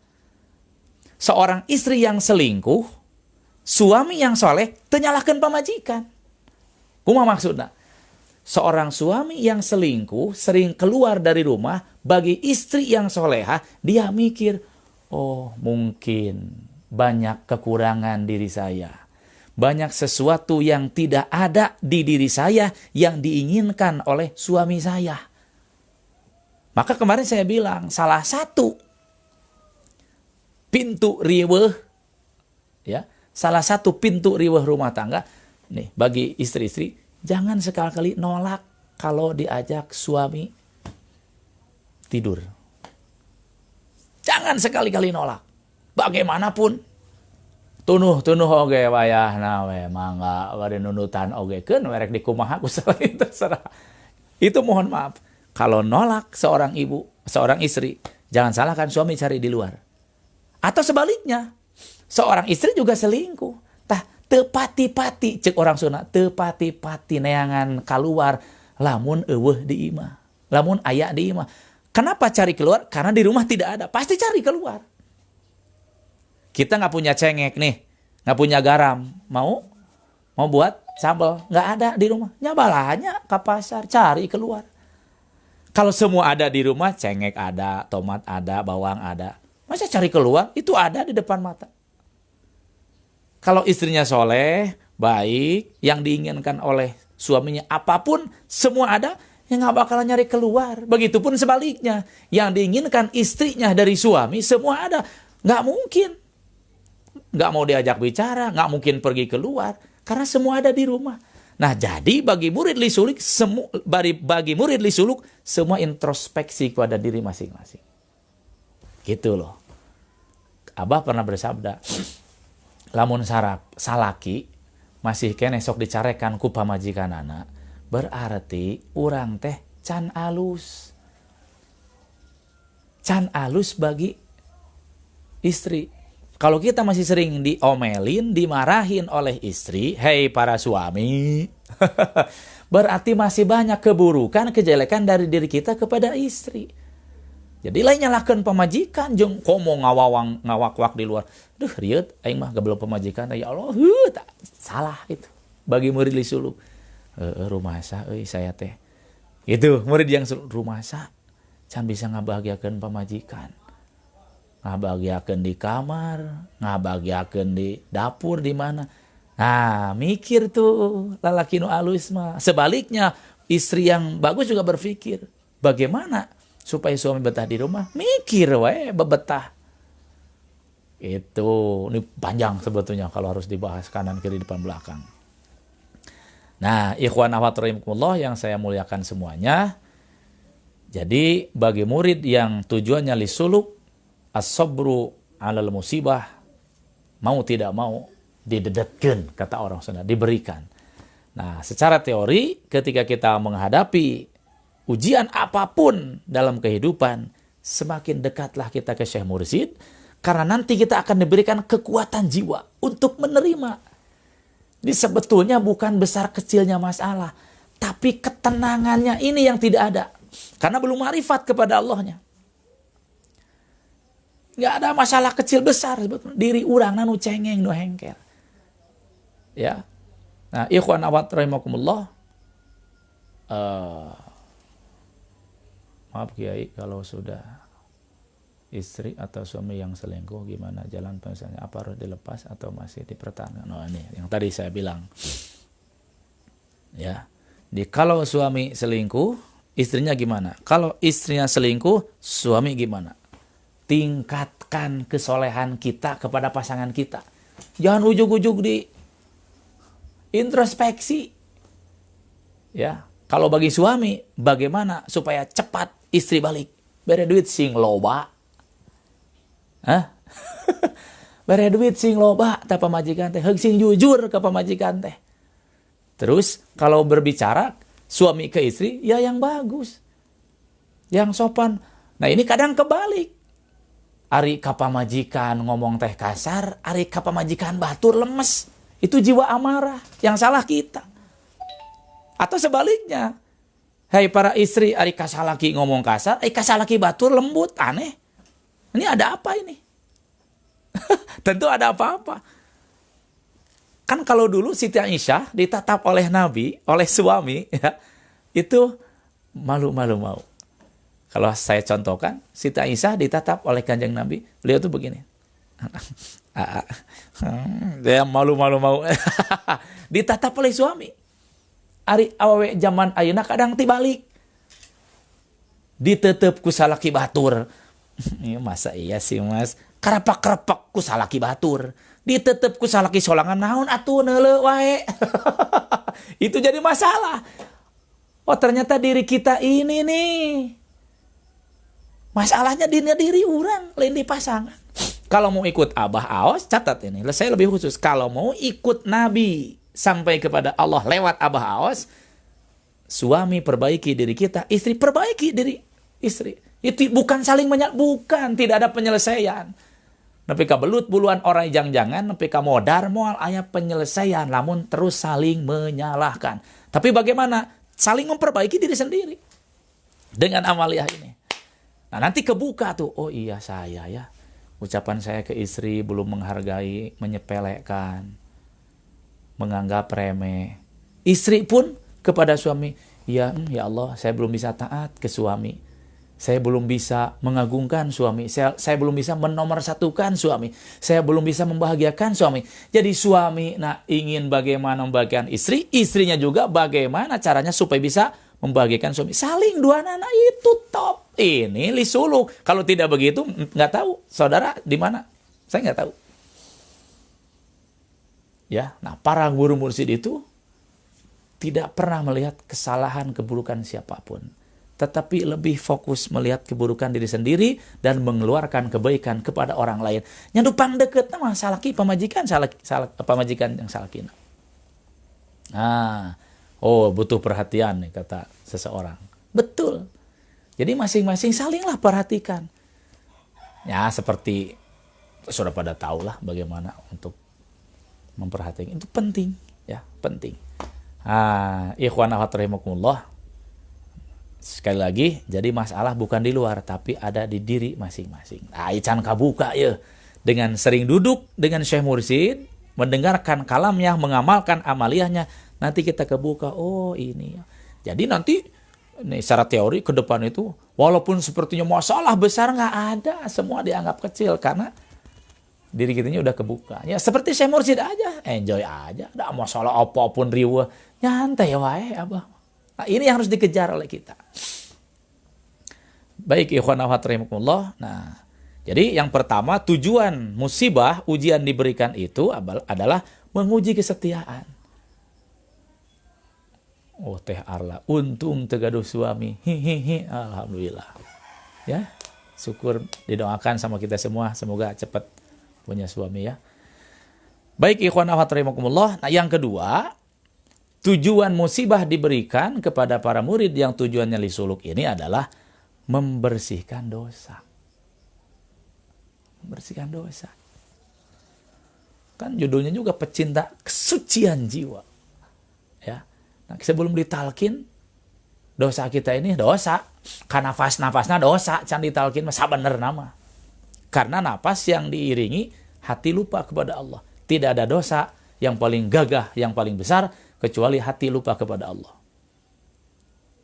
Seorang istri yang selingkuh, suami yang soleh menyalahkan pamajikan. Kumaha maksudnya? Seorang suami yang selingkuh sering keluar dari rumah, bagi istri yang soleha, dia mikir, oh mungkin banyak kekurangan diri saya. Banyak sesuatu yang tidak ada di diri saya yang diinginkan oleh suami saya. Maka kemarin saya bilang, salah satu pintu riweuh, ya, salah satu pintu riweuh rumah tangga, nih bagi istri-istri, jangan sekali-kali nolak kalau diajak suami tidur. Jangan sekali-kali nolak. Bagaimanapun, tunuh oge wayahna we mangga bari nunutan oge keun merek dikumaha ku selain terserah. Itu mohon maaf. Kalau nolak seorang ibu, seorang istri, jangan salahkan suami cari di luar. Atau sebaliknya, seorang istri juga selingkuh. Tah tepati-pati cek orang Sunda, tepati-pati neangan keluar lamun eueuh di imah. Lamun aya di imah. Kenapa cari keluar? Karena di rumah tidak ada. Pasti cari keluar. Kita nggak punya cengek nih, nggak punya garam, mau buat sambal, nggak ada di rumah. Nyabalahnya ke pasar, cari keluar. Kalau semua ada di rumah, cengek ada, tomat ada, bawang ada. Masa cari keluar? Itu ada di depan mata. Kalau istrinya soleh, baik, yang diinginkan oleh suaminya apapun, semua ada, ya nggak bakalan nyari keluar. Begitupun sebaliknya, yang diinginkan istrinya dari suami, semua ada. Nggak mungkin. Nggak mau diajak bicara, nggak mungkin pergi keluar, karena semua ada di rumah. Nah, jadi bagi murid lisulik, semua introspeksi kepada diri masing-masing. Gitu loh. Abah pernah bersabda, lamun salaki masih kene sok dicarekan ku pamajikanana, berarti urang teh can alus. Can alus bagi istri. Kalau kita masih sering diomelin, dimarahin oleh istri, hei para suami, berarti masih banyak keburukan, kejelekan dari diri kita kepada istri. Jadi lain nyalahkan pemajikan, jeung komo ngawak-wak di luar. Duh, riet, aing mah gablok pemajikan, ya Allah, salah itu. Bagi murid lisuluk, rumasa, saya teh. Itu murid yang rumasa, can bisa ngabahagiakeun pemajikan. Ngabahagiakeun di kamar, ngabahagiakeun di dapur, di mana. Nah, mikir tuh lalaki nu alus mah. Sebaliknya, istri yang bagus juga berpikir, bagaimana supaya suami betah di rumah? Mikir we, bebetah. Itu, ini panjang sebetulnya kalau harus dibahas kanan kiri depan belakang. Nah, ikhwan akhwat rahimakumullah yang saya muliakan semuanya. Jadi bagi murid yang tujuannya lisuluk, as-sabru alal musibah, mau tidak mau didedetkeun, kata orang Sunda, diberikan. Nah, secara teori ketika kita menghadapi ujian apapun dalam kehidupan, semakin dekatlah kita ke Syekh Mursyid, karena nanti kita akan diberikan kekuatan jiwa untuk menerima. Ini sebetulnya bukan besar kecilnya masalah, tapi ketenangannya ini yang tidak ada. Karena belum ma'rifat kepada Allahnya. Nggak ada masalah kecil besar sebetulnya. Diri urang nu cengeng nu hengkel. Ya. Nah, ikhwan awat rahimakumullah. Maaf Kiai, kalau sudah istri atau suami yang selingkuh, gimana jalan penyelesaiannya? Apa harus dilepas atau masih dipertahankan? Oh, ini yang tadi saya bilang. Ya. Kalau suami selingkuh, istrinya gimana? Kalau istrinya selingkuh, suami gimana? Tingkatkan kesolehan kita kepada pasangan kita. Jangan ujug-ujug di introspeksi. Ya. Kalau bagi suami, bagaimana supaya cepat istri balik? Bere duit sing loba. Hah? Bere duit sing loba teh pamajikan teh, heug sing jujur ke pamajikan teh. Terus kalau berbicara suami ke istri, ya yang bagus. Yang sopan. Nah, ini kadang kebalik. Ari ka pamajikan ngomong teh kasar, ari ka pamajikan batur lemes. Itu jiwa amarah, yang salah kita. Atau sebaliknya, hai para istri, ari kasalaki ngomong kasar, ari kasalaki batur lembut, aneh. Ini ada apa ini? Tentu ada apa-apa. Kan kalau dulu Siti Aisyah ditatap oleh Nabi, oleh suami, ya, itu malu-malu mau. Kalau saya contohkan, Siti Aisyah ditatap oleh Kanjeng Nabi, beliau tuh begini. Dia malu-malu mau. Ditatap oleh suami. Ari awewe zaman ayeuna kadang tibalik. Ditetep ku salaki batur. Masa iya sih Mas? Karapak-karapak ku salaki batur. Ditetep ku salaki solangan naon atuh neuleuh wae. Itu jadi masalah. Oh, ternyata diri kita ini nih. Masalahnya diri orang, lain di pasangan. Kalau mau ikut Abah Aos, catat ini. Saya lebih khusus. Kalau mau ikut Nabi sampai kepada Allah lewat Abah Aos, suami perbaiki diri kita, istri perbaiki diri istri. Itu bukan saling bukan, tidak ada penyelesaian. Tapi kabelut buluan orang jangan-jangan, tapi modar moal aya penyelesaian, namun terus saling menyalahkan. Tapi bagaimana? Saling memperbaiki diri sendiri dengan amaliyah ini. Nah, nanti kebuka tuh, oh iya saya ya, ucapan saya ke istri belum menghargai, menyepelekan, menganggap remeh. Istri pun kepada suami, ya Allah, saya belum bisa taat ke suami. Saya belum bisa mengagungkan suami. Saya belum bisa menomorsatukan suami. Saya belum bisa membahagiakan suami. Jadi suami ingin bagaimana membahagiakan istri, istrinya juga bagaimana caranya supaya bisa membahagiakan suami. Saling dua anak itu top. Ini lisuluk. Kalau tidak begitu, nggak tahu. Saudara di mana? Saya nggak tahu. Ya, nah para guru mursyid itu tidak pernah melihat kesalahan keburukan siapapun, tetapi lebih fokus melihat keburukan diri sendiri dan mengeluarkan kebaikan kepada orang lain. Nyadupang deket mah salaki pamajikan, pamajikan yang salakina. Nah, oh butuh perhatian nih kata seseorang. Betul. Jadi masing-masing salinglah perhatikan. Ya seperti sudah pada tahulah bagaimana untuk memperhatikan, itu penting, ya penting. Ikhwan akhwat rahimakumullah. Sekali lagi, jadi masalah bukan di luar, tapi ada di diri masing-masing. Ican kabuka ya. Dengan sering duduk dengan Syekh Mursyid, mendengarkan kalamnya, mengamalkan amaliyahnya, nanti kita kebuka, oh ini. Jadi nanti, nih secara teori ke depan itu, walaupun sepertinya masalah besar nggak ada, semua dianggap kecil, karena diri kita ini udah kebuka. Ya seperti Syekh Mursyid aja, enjoy aja, ada masalah apapun riweuh, nyantai wae abah. Nah, ini yang harus dikejar oleh kita. Baik ikhwan akhwat rahimakumullah. Nah, jadi yang pertama tujuan musibah, ujian diberikan itu adalah menguji kesetiaan. Oh teh Arla, untung tegaduh suami. Hihihi, alhamdulillah. Ya, syukur didoakan sama kita semua, semoga cepat punya suami ya. Baik ikhwan akhwat rahimakumullah. Nah, yang kedua, tujuan musibah diberikan kepada para murid yang tujuannya lisuluk ini adalah membersihkan dosa. Membersihkan dosa. Kan judulnya juga pecinta kesucian jiwa. Ya. Nah, sebelum ditalkin, dosa kita ini dosa. Karena nafasnya dosa, can ditalkin masa bener nama. Karena nafas yang diiringi, hati lupa kepada Allah. Tidak ada dosa yang paling gagah, yang paling besar, kecuali hati lupa kepada Allah.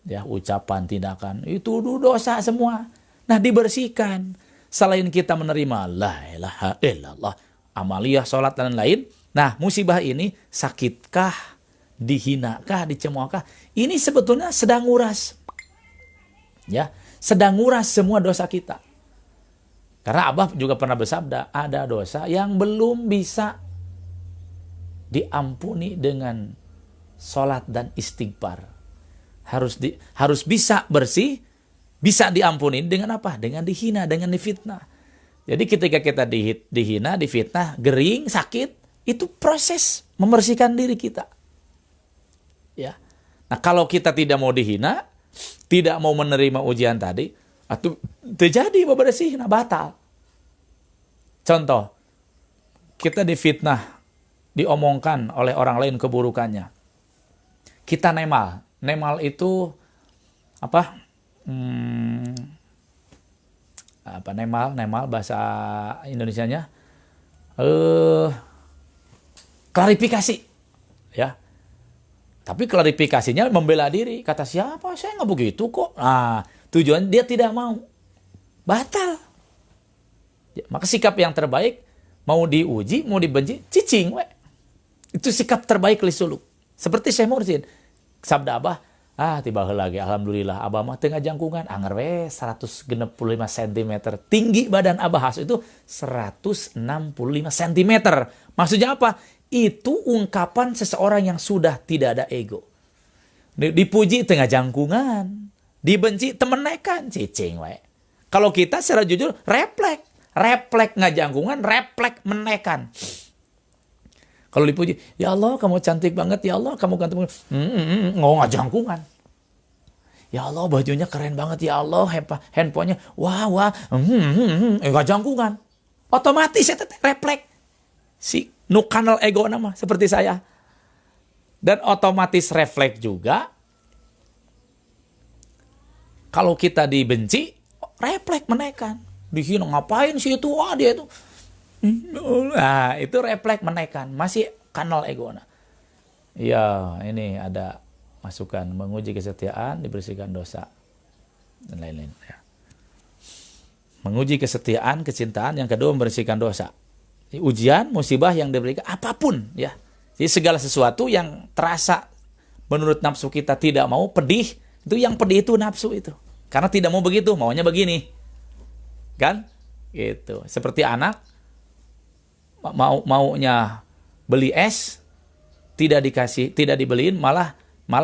Ya, ucapan, tindakan, itu dosa semua. Nah, dibersihkan. Selain kita menerima la ilaha illallah, amaliyah, sholat, dan lain. Nah, musibah ini sakitkah, dihinakah, dicemoohkah? Ini sebetulnya sedang nguras. Ya, sedang nguras semua dosa kita. Karena Abah juga pernah bersabda, ada dosa yang belum bisa diampuni dengan sholat dan istighfar. Harus bisa bersih, bisa diampuni dengan apa? Dengan dihina, dengan difitnah. Jadi ketika kita dihina, difitnah, gering, sakit, itu proses membersihkan diri kita. Ya. Nah, kalau kita tidak mau dihina, tidak mau menerima ujian tadi, atau terjadi bebersih, nah batal. Contoh, kita difitnah, diomongkan oleh orang lain keburukannya. Kita nemal. Nemal itu apa? Nemal bahasa Indonesianya klarifikasi, ya. Tapi klarifikasinya membela diri. Kata siapa? Saya nggak begitu kok. Nah, tujuan dia tidak mau, batal. Ya, maka sikap yang terbaik, mau diuji, mau dibenci, cicing, we. Itu sikap terbaik li suluk. Seperti Syekh Mursid. Sabda Abah, tiba lagi, alhamdulillah, Abah mah tengah jangkungan, anger we 165 cm. Tinggi badan Abah itu 165 cm. Maksudnya apa? Itu ungkapan seseorang yang sudah tidak ada ego. Dipuji tengah jangkungan, dibenci temenekan, cicing we. Kalau kita secara jujur, refleks nggak jangkungan, refleks menekan. Kalau dipuji, ya Allah kamu cantik banget, ya Allah kamu ganteng banget. Nggak jangkungan. Ya Allah bajunya keren banget, ya Allah handphonenya, wah, nggak jangkungan. Otomatis ya refleks. Si nukanal ego nama seperti saya. Dan otomatis refleks juga. Kalau kita dibenci, refleks menekan. Dihina ngapain sih itu? Wah dia itu. Nah, itu refleks menekan, masih kanal ego. Ya, ini ada masukan, menguji kesetiaan, dibersihkan dosa, dan lain-lain. Ya. Menguji kesetiaan, kecintaan, yang kedua membersihkan dosa. Ujian, musibah yang diberikan, apapun, ya. Jadi segala sesuatu yang terasa menurut nafsu kita tidak mau, pedih, itu yang pedih itu nafsu itu. Karena tidak mau begitu, maunya begini. Kan? Gitu. Seperti anak maunya beli es, tidak dibeliin, malah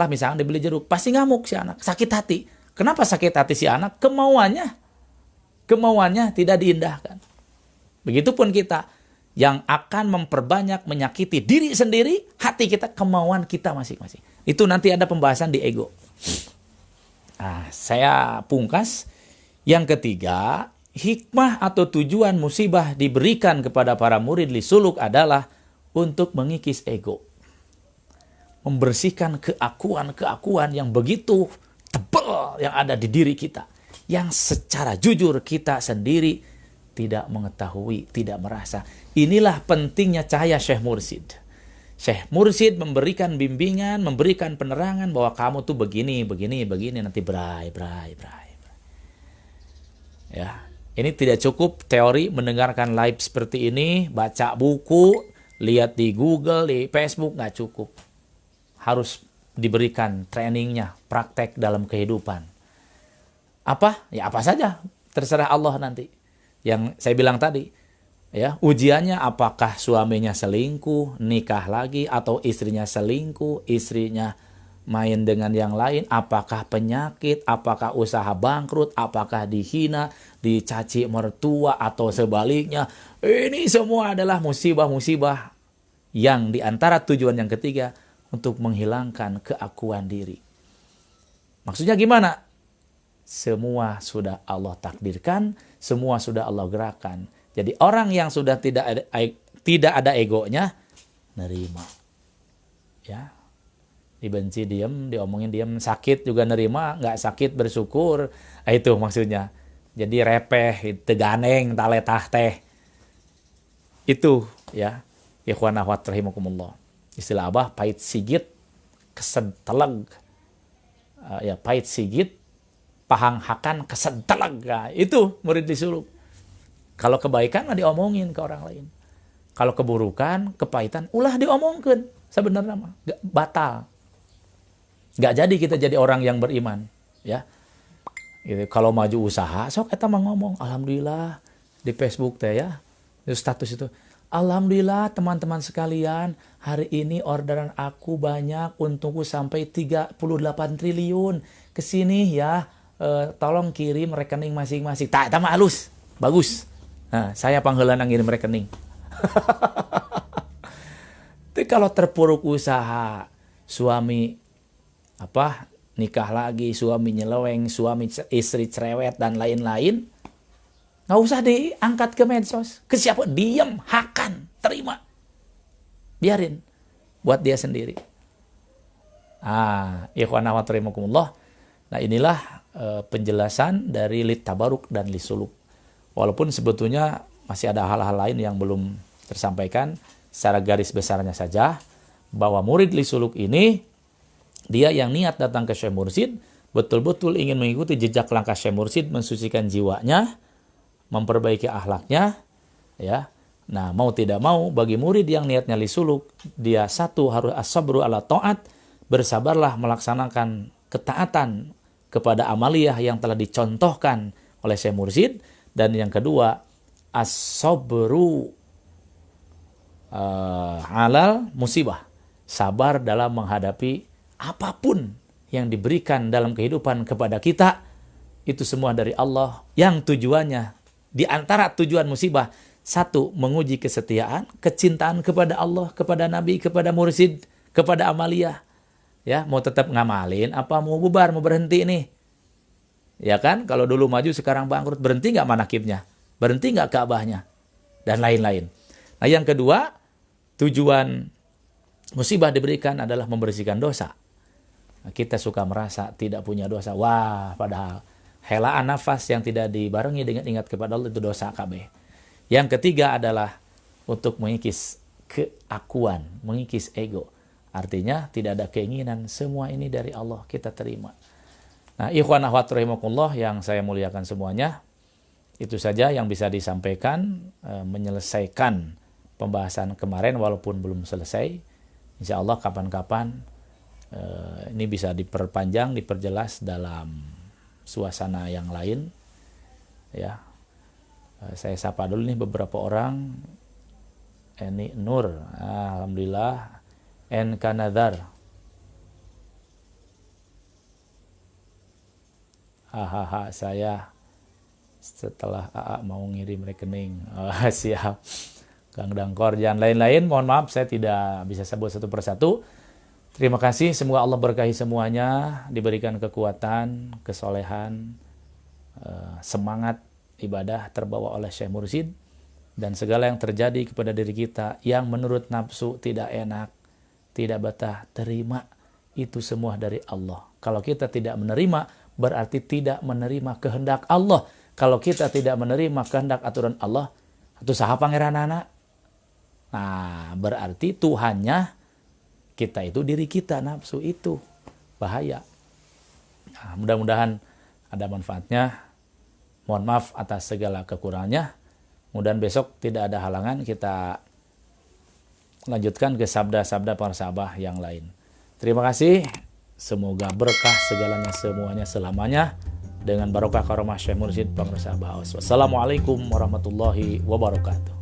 misalnya dibeli jeruk, pasti ngamuk si anak, sakit hati. Kenapa sakit hati si anak? Kemauannya tidak diindahkan. Begitupun kita yang akan memperbanyak menyakiti diri sendiri, hati kita, kemauan kita masing-masing. Itu nanti ada pembahasan di ego. Nah, saya pungkas. Yang ketiga, hikmah atau tujuan musibah diberikan kepada para murid li suluk adalah untuk mengikis ego. Membersihkan keakuan yang begitu tebal yang ada di diri kita. Yang secara jujur kita sendiri tidak mengetahui, tidak merasa. Inilah pentingnya cahaya Syekh Mursid. Syekh Mursid memberikan bimbingan, memberikan penerangan bahwa kamu tuh begini, nanti berai. Ya. Ini tidak cukup teori, mendengarkan live seperti ini, baca buku, lihat di Google, di Facebook, nggak cukup. Harus diberikan trainingnya, praktek dalam kehidupan. Apa? Ya apa saja, terserah Allah nanti. Yang saya bilang tadi, ya, ujiannya apakah suaminya selingkuh, nikah lagi, atau istrinya selingkuh, istrinya main dengan yang lain, apakah penyakit, apakah usaha bangkrut, apakah dihina, dicaci mertua, atau sebaliknya. Ini semua adalah musibah-musibah yang diantara tujuan yang ketiga untuk menghilangkan keakuan diri. Maksudnya gimana? semua sudah Allah takdirkan, semua sudah Allah gerakan. Jadi orang yang sudah tidak ada egonya, nerima. Ya, dibenci diam, diomongin diam, sakit juga nerima, nggak sakit bersyukur. Itu maksudnya. Jadi repeh, teganeng, taletah teh. Itu ya, ikhwan akhwat rahimakumullah. Istilah Abah pahit sigit, kesed teleg. Ya pahit sigit, pahang hakan kesed teleg. Nah, itu murid disuluk. Kalau kebaikan mah diomongin ke orang lain. Kalau keburukan, kepahitan, ulah diomongkan. Sebenarnya mah batal. Nggak jadi kita jadi orang yang beriman, ya. Gitu. Kalau maju usaha, sok kita mah ngomong, alhamdulillah di Facebook teh ya, di status itu, alhamdulillah teman-teman sekalian, hari ini orderan aku banyak, untungku sampai 38 triliun. Kesini ya, tolong kirim rekening masing-masing. Tak, itu mah halus, bagus. Nah, saya panggilan ngirim rekening. Tapi kalau terpuruk usaha, suami nikah lagi, suami nyeleweng, suami istri cerewet dan lain-lain, nggak usah diangkat ke medsos. Ke siapa? Diam, hakan, terima, biarin buat dia sendiri. Ikhwan akhwat rahimakumullah. Nah inilah penjelasan dari lit tabaruk dan lisuluk. Walaupun sebetulnya masih ada hal-hal lain yang belum tersampaikan, secara garis besarnya saja bahwa murid lisuluk ini dia yang niat datang ke Syekh Mursyid betul-betul ingin mengikuti jejak langkah Syekh Mursyid, mensucikan jiwanya, memperbaiki akhlaknya, ya. Nah, mau tidak mau bagi murid yang niatnya lisuluk, dia satu harus as-sabru ala ta'at, bersabarlah melaksanakan ketaatan kepada amaliyah yang telah dicontohkan oleh Syekh Mursyid, dan yang kedua as-sabru alal musibah, sabar dalam menghadapi apapun yang diberikan dalam kehidupan kepada kita. Itu semua dari Allah, yang tujuannya di antara tujuan musibah, satu, menguji kesetiaan, kecintaan kepada Allah, kepada Nabi, kepada mursyid, kepada amaliyah. Ya, mau tetap ngamalin apa mau bubar, mau berhenti nih? Ya kan, kalau dulu maju sekarang bangkrut, berhenti nggak manakibnya? Berhenti nggak Ka'bahnya? Dan lain-lain. Nah, yang kedua, tujuan musibah diberikan adalah membersihkan dosa. Nah, kita suka merasa tidak punya dosa. Wah, padahal helaan nafas yang tidak dibarengi dengan ingat kepada Allah itu dosa KB. Yang ketiga adalah untuk mengikis keakuan, mengikis ego. Artinya tidak ada keinginan, semua ini dari Allah, kita terima. Nah, ikhwan akhwat rahimakumullah yang saya muliakan semuanya, itu saja yang bisa disampaikan, menyelesaikan pembahasan kemarin walaupun belum selesai. Insya Allah kapan-kapan ini bisa diperpanjang, diperjelas dalam suasana yang lain. Ya, saya sapa dulu nih beberapa orang. Eni Nur, alhamdulillah. En Kanadar, hahaha, saya setelah AA mau ngirim rekening. Siap. Kang Dangkor dan lain-lain, mohon maaf saya tidak bisa sebut satu persatu. Terima kasih, semoga Allah berkahi semuanya, diberikan kekuatan, kesolehan, semangat ibadah terbawa oleh Syekh Mursyid, dan segala yang terjadi kepada diri kita yang menurut nafsu tidak enak, tidak betah, terima, itu semua dari Allah. Kalau kita tidak menerima, berarti tidak menerima kehendak Allah. Kalau kita tidak menerima kehendak aturan Allah, itu saha pangeranana. Nah, berarti Tuhannya kita itu diri kita, nafsu itu bahaya. Nah, mudah-mudahan ada manfaatnya. Mohon maaf atas segala kekurangannya. Mudah-mudahan besok tidak ada halangan, kita lanjutkan ke sabda-sabda para sahabat yang lain. Terima kasih. Semoga berkah segalanya semuanya selamanya dengan barokah karomah Syekh Mursyid Pangresah Baos. Wassalamualaikum warahmatullahi wabarakatuh.